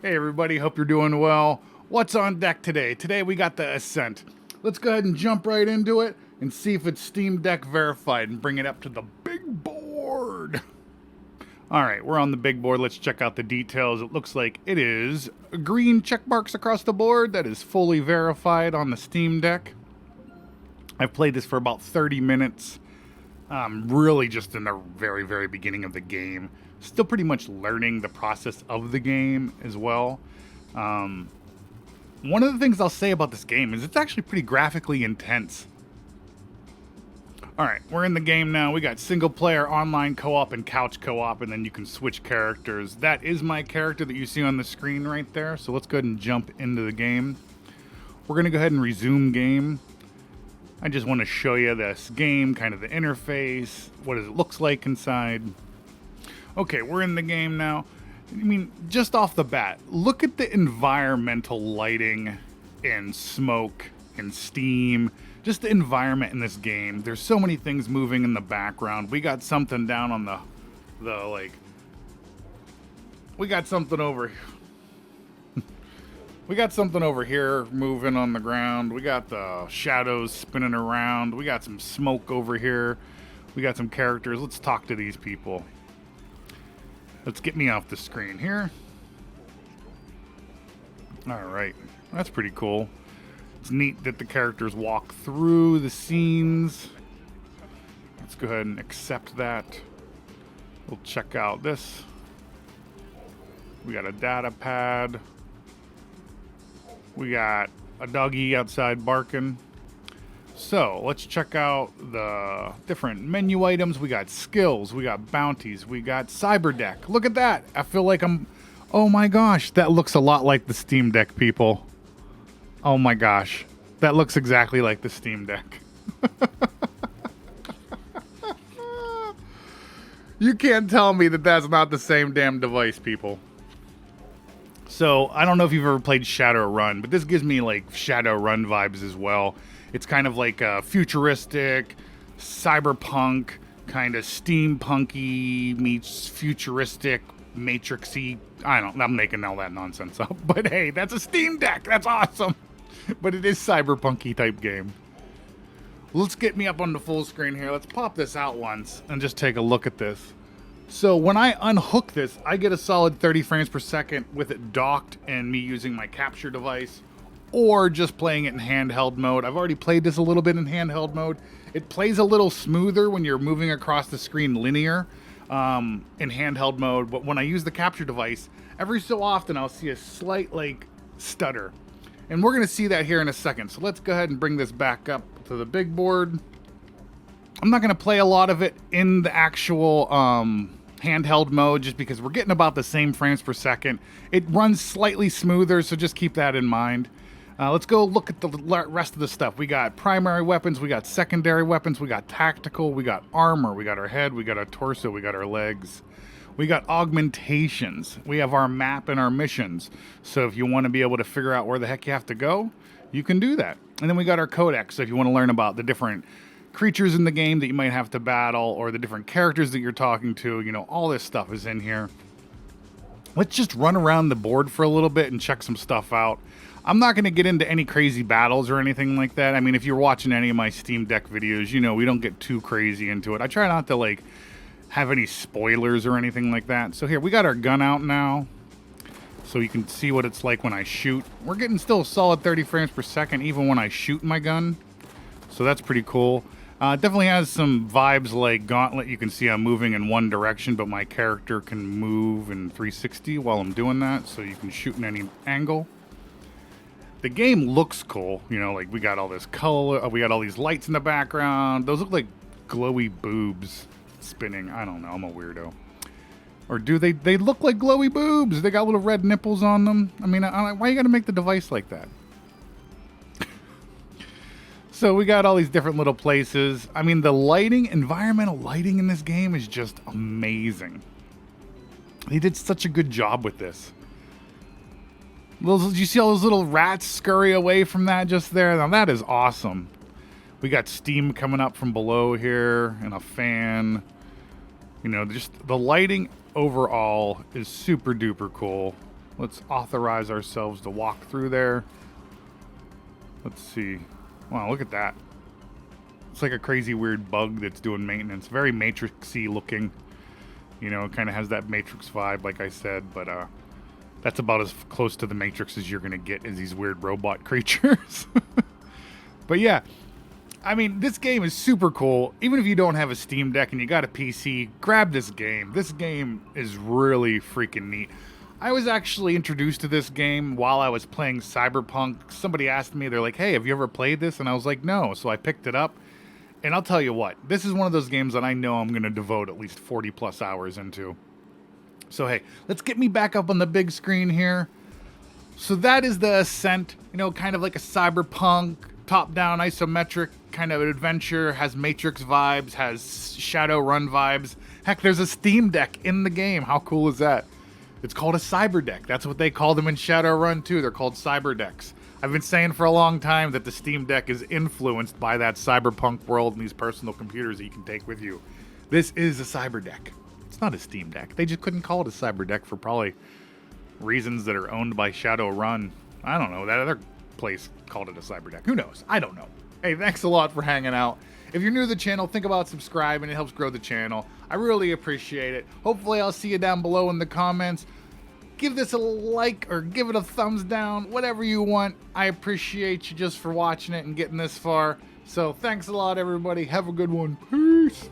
Hey everybody, hope you're doing well. What's on deck today? Today we got the Ascent. Let's go ahead and jump right into it and see if it's Steam Deck verified and bring it up to the big board. Alright, we're on the big board. Let's check out the details. It looks like it is green check marks across the board. That is fully verified on the Steam Deck. I've played this for about 30 minutes. Really just in the very, very beginning of the game. Still pretty much learning the process of the game as well. One of the things I'll say about this game is it's actually pretty graphically intense. Alright, we're in the game now. We got single player, online co-op, and couch co-op, and then you can switch characters. That is my character that you see on the screen right there, so let's go ahead and jump into the game. We're going to go ahead and resume game. I just want to show you this game, kind of the interface, what it looks like inside. Okay, we're in the game now. I mean, just off the bat, look at the environmental lighting and smoke and steam. Just the environment in this game. There's so many things moving in the background. We got something down on we got something over We got something over here moving on the ground. We got the shadows spinning around. We got some smoke over here. We got some characters. Let's talk to these people. Let's get me off the screen here. Alright, that's pretty cool. It's neat that the characters walk through the scenes. Let's go ahead and accept that. We'll check out this. We got a data pad. We got a doggy outside barking. So let's check out the different menu items. We got skills, we got bounties, we got Cyber Deck. Look at that. I feel like oh my gosh, that looks a lot like the Steam Deck, people. Oh my gosh, that looks exactly like the Steam Deck. You can't tell me that that's not the same damn device, people. So, I don't know if you've ever played Shadowrun, but this gives me like Shadowrun vibes as well. It's kind of like a futuristic, cyberpunk, kind of steampunky meets futuristic, matrixy. I'm making all that nonsense up. But hey, that's a Steam Deck. That's awesome. But it is cyberpunky type game. Let's get me up on the full screen here. Let's pop this out once and just take a look at this. So when I unhook this, I get a solid 30 frames per second with it docked and me using my capture device or just playing it in handheld mode. I've already played this a little bit in handheld mode. It plays a little smoother when you're moving across the screen linear in handheld mode, but when I use the capture device, every so often I'll see a slight stutter. And we're going to see that here in a second. So let's go ahead and bring this back up to the big board. I'm not going to play a lot of it in the actual handheld mode just because we're getting about the same frames per second. It runs slightly smoother, so just keep that in mind. Let's go look at the rest of the stuff. We got primary weapons, we got secondary weapons, we got tactical, we got armor, we got our head, we got our torso, we got our legs. We got augmentations. We have our map and our missions. So if you want to be able to figure out where the heck you have to go, you can do that. And then we got our codex. So if you want to learn about the different creatures in the game that you might have to battle or the different characters that you're talking to, all this stuff is in here. Let's just run around the board for a little bit and check some stuff out. I'm not going to get into any crazy battles or anything like that. I mean, if you're watching any of my Steam Deck videos, we don't get too crazy into it. I try not to have any spoilers or anything like that. So here, we got our gun out now. So you can see what it's like when I shoot. We're getting still a solid 30 frames per second even when I shoot my gun. So that's pretty cool. Definitely has some vibes like Gauntlet. You can see I'm moving in one direction, but my character can move in 360 while I'm doing that. So you can shoot in any angle. The game looks cool. We got all this color. We got all these lights in the background. Those look like glowy boobs spinning. I don't know. I'm a weirdo. Or do they look like glowy boobs? They got little red nipples on them. I mean, why you gotta make the device like that? So we got all these different little places. I mean, the environmental lighting in this game is just amazing. They did such a good job with this. Did you see all those little rats scurry away from that just there? Now that is awesome. We got steam coming up from below here and a fan. Just the lighting overall is super duper cool. Let's authorize ourselves to walk through there. Let's see. Wow, look at that. It's like a crazy weird bug that's doing maintenance. Very Matrix-y looking. You know, it kind of has that Matrix vibe, like I said, but that's about as close to the Matrix as you're going to get as these weird robot creatures. But yeah, I mean, this game is super cool. Even if you don't have a Steam Deck and you got a PC, grab this game. This game is really freaking neat. I was actually introduced to this game while I was playing Cyberpunk. Somebody asked me, they're like, hey, have you ever played this? And I was like, no. So I picked it up. And I'll tell you what, this is one of those games that I know I'm going to devote at least 40 plus hours into. So hey, let's get me back up on the big screen here. So that is the Ascent, you know, kind of like a Cyberpunk, top-down isometric kind of adventure, has Matrix vibes, has Shadowrun vibes. Heck, there's a Steam Deck in the game. How cool is that? It's called a Cyber Deck. That's what they call them in Shadowrun too. They're called Cyber Decks. I've been saying for a long time that the Steam Deck is influenced by that Cyberpunk world and these personal computers that you can take with you. This is a Cyber Deck. It's not a Steam Deck. They just couldn't call it a Cyber Deck for probably reasons that are owned by Shadowrun. I don't know. That other place called it a Cyber Deck. Who knows? I don't know. Hey, thanks a lot for hanging out. If you're new to the channel, think about subscribing. It helps grow the channel. I really appreciate it. Hopefully, I'll see you down below in the comments. Give this a like or give it a thumbs down, whatever you want. I appreciate you just for watching it and getting this far. So thanks a lot, everybody. Have a good one. Peace.